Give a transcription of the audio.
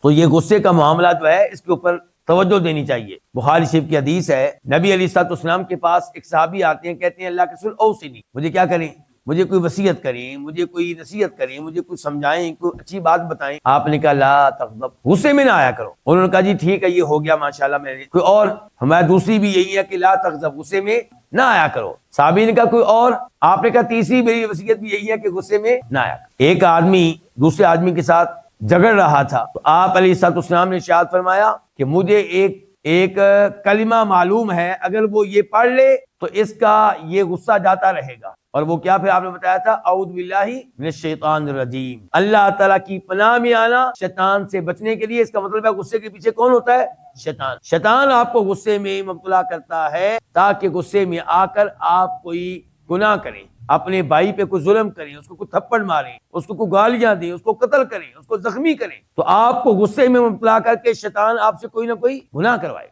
تو یہ غصے کا معاملہ جو ہے اس کے اوپر توجہ دینی چاہیے۔ بخاری شریف کی حدیث ہے، نبی علیہ الصلوۃ والسلام کے پاس ایک صحابی آتے ہیں، کہتے ہیں اللہ کے رسول اوصنی، مجھے کیا کریں، مجھے کوئی وصیت کریں، مجھے کوئی نصیحت کریں، مجھے کوئی سمجھائیں، کوئی اچھی بات بتائیں۔ آپ نے کہا لا تغضب، غصے میں نہ آیا کرو۔ انہوں نے کہا جی ٹھیک ہے، یہ ہو گیا ماشاءاللہ میرے۔ کوئی اور؟ ہماری دوسری بھی یہی ہے کہ لا تغضب، غصے میں نہ آیا کرو۔ صحابی نے کہا کوئی اور؟ آپ نے کہا تیسری میری وصیت بھی یہی ہے کہ غصے میں نہ آیا کرو۔ ایک آدمی دوسرے آدمی کے ساتھ جھگڑ رہا تھا تو آپ علیہ الصلوۃ والسلام نے ارشاد فرمایا کہ مجھے ایک کلمہ معلوم ہے، اگر وہ یہ پڑھ لے تو اس کا یہ غصہ جاتا رہے گا۔ اور وہ کیا پھر آپ نے بتایا تھا؟ اعوذ باللہ من الشیطان الرجیم، اللہ تعالیٰ کی پناہ میں آنا شیطان سے بچنے کے لیے۔ اس کا مطلب ہے غصے کے پیچھے کون ہوتا ہے؟ شیطان۔ شیطان آپ کو غصے میں مبتلا کرتا ہے تاکہ غصے میں آ کر آپ کوئی گناہ کریں، اپنے بھائی پہ کوئی ظلم کریں، اس کو کوئی تھپڑ ماریں، اس کو کوئی گالیاں دیں، اس کو قتل کریں، اس کو زخمی کریں، تو آپ کو غصے میں مبتلا کر کے شیطان آپ سے کوئی نہ کوئی گناہ کروائے۔